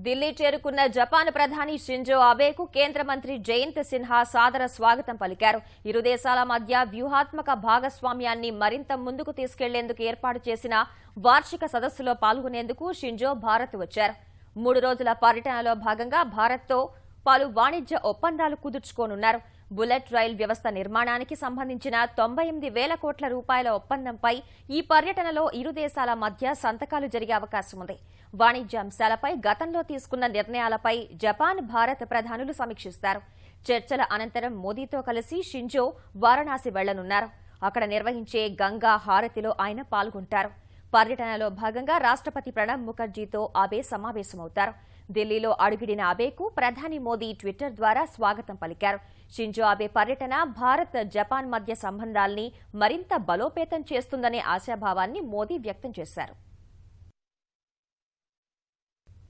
ఢిల్లీ చేరుకున్న జపాన్ ప్రధాని షింజో అబేకు కేంద్ర మంత్రి జయంత్ సిన్హా సాదర స్వాగతం పలికారు. ఇరు దేశాల మధ్య వ్యూహాత్మక భాగస్వామ్యాన్ని మరింత ముందుకు తీసుకెళ్లేందుకు ఏర్పాటు చేసిన వార్షిక సదస్సులో పాల్గొనేందుకు షింజో భారత్ వచ్చారు. 3 రోజుల పర్యటనలో భాగంగా భారత్తో పలు వాణిజ్య ఒప్పందాలు కుదుర్చుకోనున్నారు. బుల్లెట్ రైల్ వ్యవస్థ నిర్మాణానికి సంబంధించిన 98,000 కోట్ల రూపాయల ఒప్పందంపై ఈ పర్యటనలో ఇరు దేశాల మధ్య సంతకాలు జరిగే అవకాశం ఉంది. వాణిజ్య అంశాలపై గతంలో తీసుకున్న నిర్ణయాలపై జపాన్, భారత్ ప్రధానులు సమీక్షిస్తారు. చర్చల అనంతరం మోదీతో కలిసి షింజో వారణాసి వెళ్లనున్నారు. అక్కడ నిర్వహించే గంగా హారతిలో ఆయన పాల్గొంటారు. పర్యటనలో భాగంగా రాష్ట్రపతి ప్రణబ్ ముఖర్జీతో అబే సమావేశమవుతారు. ఢిల్లీలో అడుగిడిన అబేకు ప్రధాని మోదీ ట్విట్టర్ ద్వారా స్వాగతం పలికారు. షింజో అబే పర్యటన భారత్, జపాన్ మధ్య సంబంధాల్ని మరింత బలోపేతం చేస్తుందనే ఆశాభావాన్ని మోదీ వ్యక్తం చేశారు.